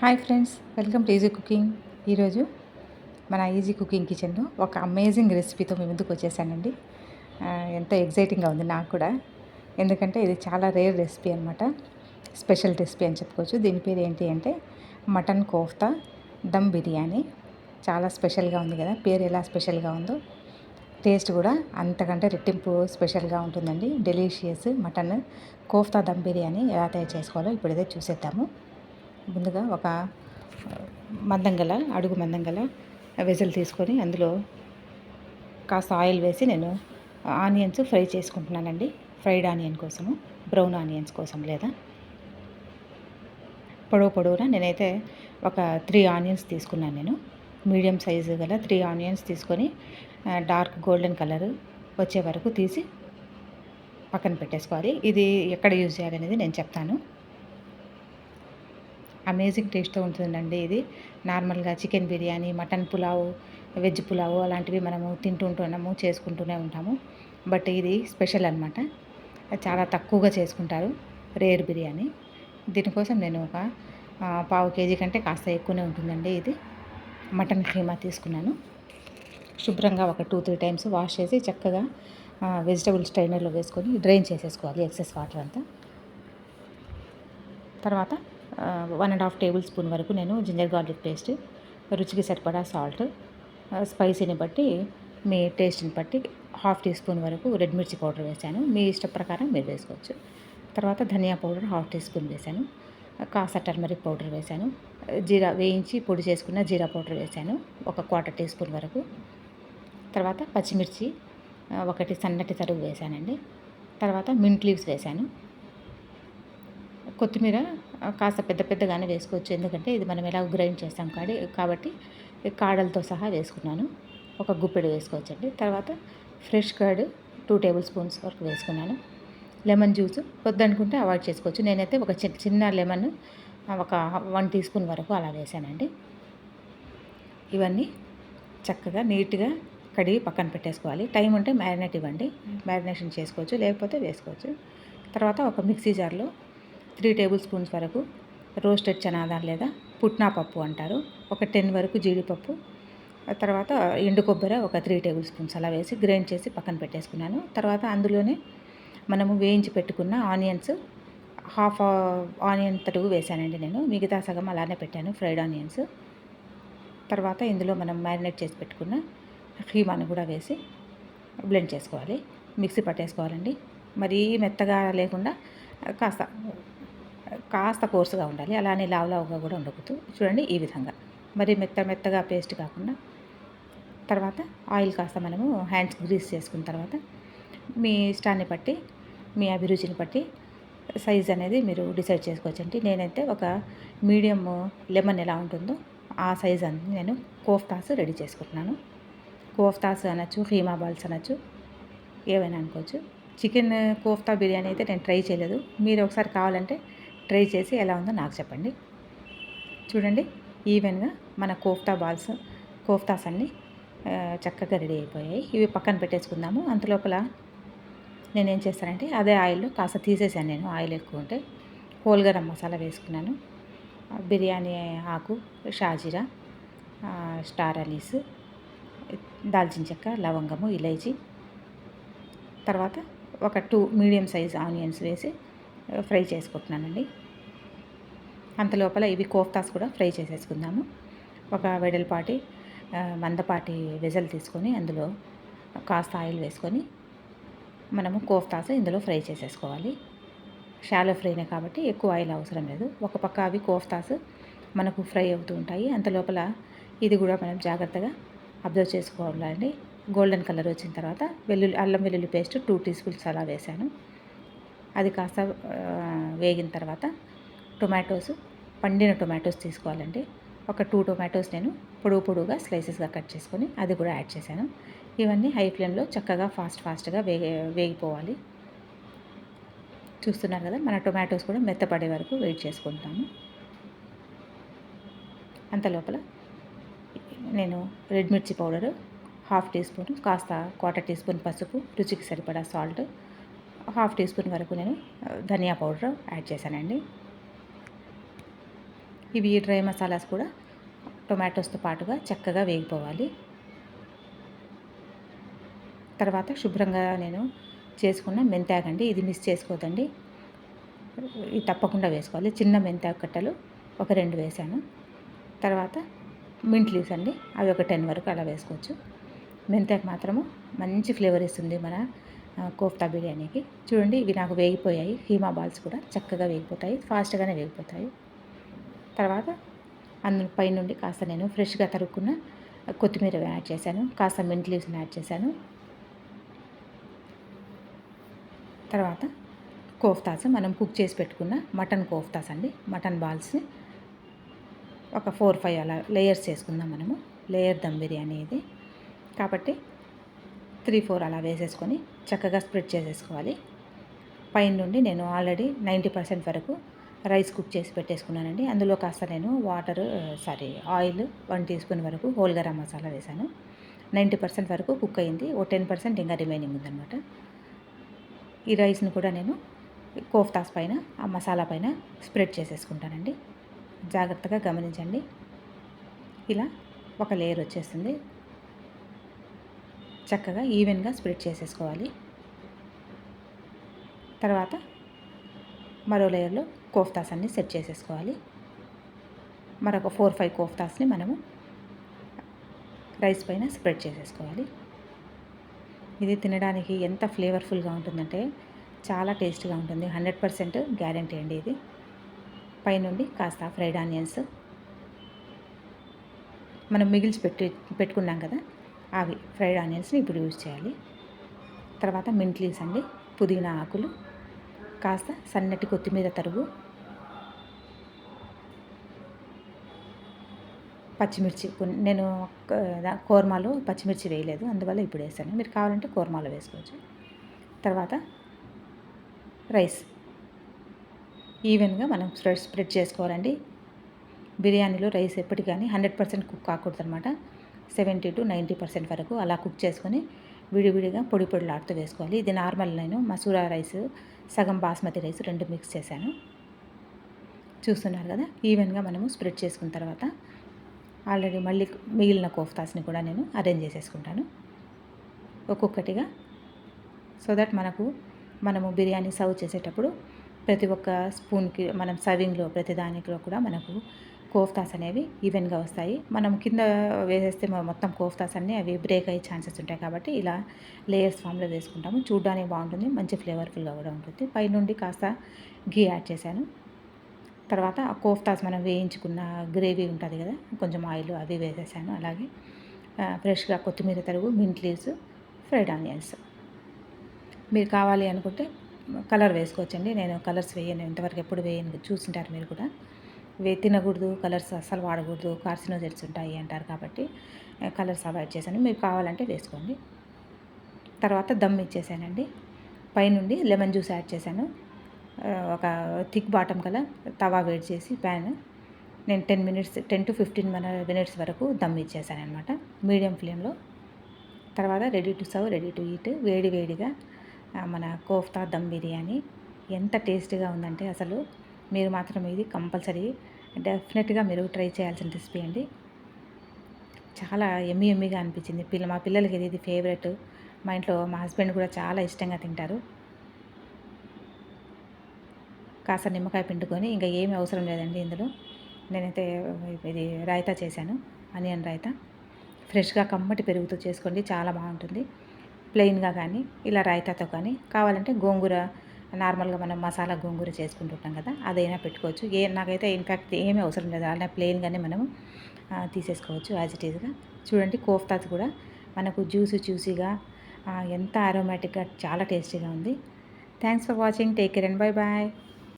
Hi friends, welcome to easy cooking. ఈరోజు మన easy cooking కిచెన్లో ఒక అమేజింగ్ రెసిపీతో మీ ముందుకు వచ్చేసానండి. ఎంతో ఎగ్జైటింగ్గా ఉంది నాకు కూడా, ఎందుకంటే ఇది చాలా రేర్ రెసిపీ అనమాట. స్పెషల్ రెసిపీ అని చెప్పుకోవచ్చు. దీని పేరు ఏంటి అంటే మటన్ కోఫ్తా దమ్ బిర్యానీ. చాలా స్పెషల్గా ఉంది కదా, పేరు ఎలా స్పెషల్గా ఉందో టేస్ట్ కూడా అంతకంటే రెట్టింపు స్పెషల్గా ఉంటుందండి. డెలీషియస్ మటన్ కోఫ్తా దమ్ బిర్యానీ ఎలా తయారు చేసుకోవాలో ఇప్పుడైతే చూసేద్దాము. ముందుగా ఒక అడుగు మందం గల వెజల్ తీసుకొని అందులో కాస్త ఆయిల్ వేసి నేను ఆనియన్స్ ఫ్రై చేసుకుంటున్నానండి. ఫ్రైడ్ ఆనియన్ కోసము, బ్రౌన్ ఆనియన్స్ కోసం లేదా పొడవునా నేనైతే ఒక 3 ఆనియన్స్ తీసుకున్నాను. నేను మీడియం సైజు గల 3 ఆనియన్స్ తీసుకొని డార్క్ గోల్డెన్ కలర్ వచ్చే వరకు తీసి పక్కన పెట్టేసుకోవాలి. ఇది ఎక్కడ యూజ్ చేయాలనేది నేను చెప్తాను. అమేజింగ్ టేస్ట్తో ఉంటుందండి ఇది. నార్మల్గా చికెన్ బిర్యానీ, మటన్ పులావు, వెజ్ పులావు అలాంటివి మనము తింటుంటున్నాము, చేసుకుంటూనే ఉంటాము. బట్ ఇది స్పెషల్ అనమాట. చాలా తక్కువగా చేసుకుంటారు, రేర్ బిర్యానీ. దీనికోసం నేను ఒక పావు కేజీ కంటే కాస్త ఎక్కువనే ఉంటుందండి. ఇది మటన్ కీమా తీసుకున్నాను. శుభ్రంగా ఒక 2-3 టైమ్స్ వాష్ చేసి చక్కగా వెజిటబుల్ స్ట్రైనర్లో వేసుకొని డ్రైన్ చేసేసుకోవాలి ఎక్సెస్ వాటర్ అంతా. తర్వాత 1.5 టేబుల్ స్పూన్ వరకు నేను జింజర్ గార్లిక్ పేస్ట్, రుచికి సరిపడా సాల్ట్, స్పైసీని బట్టి మీ టేస్ట్ని బట్టి 1/2 టీ స్పూన్ వరకు రెడ్ మిర్చి పౌడర్ వేసాను. మీ ఇష్ట ప్రకారం మీరు వేసుకోవచ్చు. తర్వాత ధనియా పౌడర్ 1/2 టీ స్పూన్ వేసాను. కాస్త టర్మరిక్ పౌడర్ వేసాను. జీరా వేయించి పొడి చేసుకున్న జీరా పౌడర్ వేసాను, ఒక 1/4 టీ స్పూన్ వరకు. తర్వాత పచ్చిమిర్చి ఒకటి సన్నటి తరుగు వేసానండి. తర్వాత మింట్ లీవ్స్ వేసాను. కొత్తిమీర కాస్త పెద్దగానే వేసుకోవచ్చు, ఎందుకంటే ఇది మనం ఎలా గ్రైండ్ చేస్తాం కాబట్టి కాడలతో సహా వేసుకున్నాను. ఒక గుప్పెడు వేసుకోవచ్చండి. తర్వాత ఫ్రెష్ కర్డ్ 2 టేబుల్ స్పూన్స్ వరకు వేసుకున్నాను. లెమన్ జ్యూస్ వద్దనుకుంటే అవాయిడ్ చేసుకోవచ్చు. నేనైతే ఒక చిన్న లెమన్ ఒక 1 టీ స్పూన్ వరకు అలా వేసానండి. ఇవన్నీ చక్కగా నీట్గా కడిగి పక్కన పెట్టేసుకోవాలి. టైం ఉంటే మ్యారినేషన్ చేసుకోవచ్చు, లేకపోతే వేసుకోవచ్చు. తర్వాత ఒక మిక్సీ జార్లో 3 టేబుల్ స్పూన్స్ వరకు రోస్టెడ్ చనాదాలు లేదా పుట్నా పప్పు అంటారు, ఒక 10 వరకు జీడిపప్పు, తర్వాత ఎండు కొబ్బరి ఒక 3 టేబుల్ స్పూన్స్ అలా వేసి గ్రైండ్ చేసి పక్కన పెట్టేసుకున్నాను. తర్వాత అందులోనే మనము వేయించి పెట్టుకున్న ఆనియన్స్, హాఫ్ ఆనియన్ తరుగు వేసానండి నేను. మిగతా సగం అలానే పెట్టాను, ఫ్రైడ్ ఆనియన్స్. తర్వాత ఇందులో మనం మ్యారినేట్ చేసి పెట్టుకున్న కీమాను కూడా వేసి బ్లెండ్ చేసుకోవాలి, మిక్సీ పట్టేసుకోవాలండి. మరీ మెత్తగా లేకుండా కాస్త కోర్సుగా ఉండాలి, అలానే లావుగా కూడా ఉండకూడదు. చూడండి ఈ విధంగా, మరి మెత్తగా పేస్ట్ కాకుండా. తర్వాత ఆయిల్ కాస్త మనము హ్యాండ్స్ గ్రీస్ చేసుకున్న తర్వాత మీ ఇష్టాన్ని బట్టి, మీ అభిరుచిని బట్టి సైజ్ అనేది మీరు డిసైడ్ చేసుకోవచ్చండి. నేనైతే ఒక మీడియం లెమన్ ఎలా ఉంటుందో ఆ సైజ్ అనేది నేను కోఫ్తాస్ రెడీ చేసుకుంటున్నాను. కోఫ్తాస్ అనొచ్చు, కీమా బాల్స్ అనొచ్చు, ఏవైనా అనుకోవచ్చు. చికెన్ కోఫ్తా బిర్యానీ అయితే నేను ట్రై చేయలేదు. మీరు ఒకసారి కావాలంటే ట్రై చేసి ఎలా ఉందో నాకు చెప్పండి. చూడండి, ఈవెన్గా మన కోఫ్తాస్ అన్నీ చక్కగా రెడీ అయిపోయాయి. ఇవి పక్కన పెట్టేసుకుందాము. అంతలోపల నేనేం చేస్తానంటే అదే ఆయిల్లో కాస్త తీసేసాను నేను, ఆయిల్ ఎక్కువ ఉంటే. హోల్ గరం మసాలా వేసుకున్నాను, బిర్యానీ ఆకు, షాజీరా, స్టార్ అనీస్, దాల్చిన చెక్క, లవంగము, ఇలైచి. తర్వాత ఒక 2 మీడియం సైజ్ ఆనియన్స్ వేసి ఫ్రై చేసుకుంటున్నానండి. అంతలోపల ఇవి కోఫ్తాస్ కూడా ఫ్రై చేసేసుకుందాము. ఒక వెడల్పాటి మందపాటి వెజల్ తీసుకొని అందులో కాస్త ఆయిల్ వేసుకొని మనము కోఫ్తాస్ ఇందులో ఫ్రై చేసేసుకోవాలి. షాలో ఫ్రైనే కాబట్టి ఎక్కువ ఆయిల్ అవసరం లేదు. ఒక పక్క అవి కోఫ్తాస్ మనకు ఫ్రై అవుతూ ఉంటాయి, అంతలోపల ఇది కూడా మనం జాగ్రత్తగా అబ్జర్వ్ చేసుకోవాలండి. గోల్డెన్ కలర్ వచ్చిన తర్వాత అల్లం వెల్లుల్లి పేస్ట్ 2 టీ స్పూన్స్ అలా వేసాను. అది కాస్త వేగిన తర్వాత పండిన టొమాటోస్ తీసుకోవాలండి. ఒక 2 టొమాటోస్ నేను పొడుగుగా స్లైసెస్గా కట్ చేసుకొని అది కూడా యాడ్ చేశాను. ఇవన్నీ హై ఫ్లేమ్లో చక్కగా ఫాస్ట్గా వేగిపోవాలి. చూస్తున్నారు కదా, మన టొమాటోస్ కూడా మెత్తపడే వరకు వెయిట్ చేసుకుంటాము. అంతలోపల నేను రెడ్ మిర్చి పౌడరు 1/2 టీ స్పూన్, కాస్త 1/4 టీ స్పూన్ పసుపు, రుచికి సరిపడా సాల్ట్, 1/2 టీ స్పూన్ వరకు నేను ధనియా పౌడర్ యాడ్ చేశానండి. ఇవి డ్రై మసాలాస్ కూడా టొమాటోస్తో పాటుగా చక్కగా వేగిపోవాలి. తర్వాత శుభ్రంగా నేను చేసుకున్న మెంతాకండి, ఇది మిస్ చేసుకోవద్దండి. ఇది తప్పకుండా వేసుకోవాలి. చిన్న మెంతాకు కట్టలు ఒక 2 వేసాను. తర్వాత మింట్ లీవ్స్ అండి, అవి ఒక 10 వరకు అలా వేసుకోవచ్చు. మెంతాకు మాత్రము మంచి ఫ్లేవర్ ఇస్తుంది మన కోఫ్తా బిర్యానీకి. చూడండి, ఇవి నాకు వేగిపోయాయి. కీమా బాల్స్ కూడా చక్కగా వేగిపోతాయి, ఫాస్ట్గానే వేగిపోతాయి. తర్వాత అందులో పైనుండి కాస్త నేను ఫ్రెష్గా తరుక్కున్న కొత్తిమీర యాడ్ చేశాను, కాస్త మింట్ లీవ్స్ని యాడ్ చేశాను. తర్వాత కోఫ్తాస్, మనం కుక్ చేసి పెట్టుకున్న మటన్ కోఫ్తాస్ అండి, మటన్ బాల్స్ని ఒక 4-5 అలా లేయర్స్ చేసుకుందాం మనము. లేయర్ దమ్ బిర్యానీ ఇది కాబట్టి 3-4 అలా వేసేసుకొని చక్కగా స్ప్రెడ్ చేసేసుకోవాలి. పైన నుండి నేను ఆల్రెడీ 90% వరకు రైస్ కుక్ చేసి పెట్టేసుకున్నానండి. అందులో కాస్త నేను ఆయిల్ 1 టీ స్పూన్ వరకు హోల్ గరం మసాలా వేశాను. 90% వరకు కుక్ అయింది, ఓ 10% ఇంకా రిమైనింగ్ ఉందన్నమాట. ఈ రైస్ని కూడా నేను కోఫ్తాస్ పైన, ఆ మసాలా పైన స్ప్రెడ్ చేసేసుకుంటానండి. జాగ్రత్తగా గమనించండి. ఇలా ఒక లేయర్ వచ్చేస్తుంది, చక్కగా ఈవెన్గా స్ప్రెడ్ చేసేసుకోవాలి. తర్వాత మరో లేయర్లో కోఫ్తాస్ అన్ని సెట్ చేసేసుకోవాలి. మరొక 4-5 కోఫ్తాస్ని మనము రైస్ పైన స్ప్రెడ్ చేసేసుకోవాలి. ఇది తినడానికి ఎంత ఫ్లేవర్ఫుల్గా ఉంటుందంటే చాలా టేస్ట్గా ఉంటుంది. 100% గ్యారంటీ అండి ఇది. పైనుండి కాస్త ఫ్రైడ్ ఆనియన్స్ మనం మిగిల్చి పెట్టుకున్నాం కదా, అవి ఫ్రైడ్ ఆనియన్స్ని ఇప్పుడు యూజ్ చేయాలి. తర్వాత మింట్ లీవ్స్ అండి, పుదీనా ఆకులు, కాస్త సన్నటి కొత్తిమీర తరుగు, పచ్చిమిర్చి నేను కోర్మాలో పచ్చిమిర్చి వేయలేదు, అందువల్ల ఇప్పుడు వేసాను. మీరు కావాలంటే కోర్మాలో వేసుకోవచ్చు. తర్వాత రైస్ ఈవెన్గా మనం స్ప్రెడ్ చేసుకోవాలండి. బిర్యానీలో రైస్ ఎప్పటికీ కానీ 100% కుక్ కాకూడదు అనమాట. 70-90% వరకు అలా కుక్ చేసుకొని విడివిడిగా పొడి పొడిలాడుతూ వేసుకోవాలి. ఇది నార్మల్, నేను మసూరా రైస్ సగం బాస్మతి రైస్ 2 మిక్స్ చేశాను. చూస్తున్నారు కదా, ఈవెన్గా మనము స్ప్రెడ్ చేసుకున్న తర్వాత ఆల్రెడీ మళ్ళీ మిగిలిన కోఫ్తాస్ని కూడా నేను అరేంజ్ చేసేసుకుంటాను ఒక్కొక్కటిగా. సో దట్ మనము బిర్యానీ సర్వ్ చేసేటప్పుడు ప్రతి ఒక్క స్పూన్కి, మనం సర్వింగ్లో ప్రతి దానిలో కూడా మనకు కోఫ్తాస్ అనేవి ఈవెన్గా వస్తాయి. మనం కింద వేసేస్తే మొత్తం కోఫ్తాస్ అన్నీ అవి బ్రేక్ అయ్యే ఛాన్సెస్ ఉంటాయి. కాబట్టి ఇలా లేయర్స్ ఫామ్లో వేసుకుంటాము. చూడడానికి బాగుంటుంది, మంచి ఫ్లేవర్ఫుల్గా కూడా ఉంటుంది. పైనుండి కాస్త ఘీ యాడ్ చేశాను. తర్వాత ఆ కోఫ్తాస్ మనం వేయించుకున్న గ్రేవీ ఉంటుంది కదా, కొంచెం ఆయిల్ అవి వేసేసాను. అలాగే ఫ్రెష్గా కొత్తిమీర తరుగు, మింట్ లీవ్స్, ఫ్రైడ్ ఆనియన్స్. మీరు కావాలి అనుకుంటే కలర్ వేసుకోవచ్చండి. నేను కలర్స్ వేయను, ఇంతవరకు ఎప్పుడు వేయను, చూసింటారు మీరు కూడా. తినకూడదు, కలర్స్ అస్సలు వాడకూడదు, కార్సినోజెన్స్ ఉంటాయి అంటారు. కాబట్టి కలర్స్ అవాయిడ్ చేశాను. మీరు కావాలంటే వేసుకోండి. తర్వాత దమ్ ఇచ్చేసానండి. పైనుండి లెమన్ జ్యూస్ యాడ్ చేశాను. ఒక థిక్ బాటమ్ గల తవా వేడి చేసి ప్యాన్, నేను 10-15 మినిట్స్ వరకు దమ్ ఇచ్చేసాను అనమాట, మీడియం ఫ్లేమ్లో. తర్వాత ready to serve, ready to eat. వేడి వేడిగా మన కోఫ్తా దమ్ బిర్యానీ ఎంత టేస్టీగా ఉందంటే అసలు మీరు మాత్రం ఇది కంపల్సరీ డెఫినెట్గా మీరు ట్రై చేయాల్సిన రెసిపీ అండి. చాలా ఎమ్మీగా అనిపించింది. మా పిల్లలకి ఇది ఫేవరెట్. మా ఇంట్లో మా హస్బెండ్ కూడా చాలా ఇష్టంగా తింటారు. కాస్త నిమ్మకాయ పిండుకొని, ఇంకా ఏమీ అవసరం లేదండి ఇందులో. నేనైతే ఇది రైతా చేశాను, ఆనియన్ రైతా. ఫ్రెష్గా కమ్మటి పెరుగుతో చేసుకోండి, చాలా బాగుంటుంది. ప్లెయిన్గా కానీ ఇలా రైతాతో కానీ, కావాలంటే గోంగూర, నార్మల్గా మనం మసాలా గోంగూర చేసుకుంటుంటాం కదా, అదైనా పెట్టుకోవచ్చు. నాకైతే ఇన్ఫ్యాక్ట్ ఏమీ అవసరం లేదు, అలా ప్లెయిన్గానే మనము తీసేసుకోవచ్చు యాజ్ ఇట్ ఈజ్గా. చూడండి, కోఫ్తాస్ కూడా మనకు జ్యూసీగా, ఎంత అరోమాటిక్గా, చాలా టేస్టీగా ఉంది. Thanks for watching. Take care and bye bye.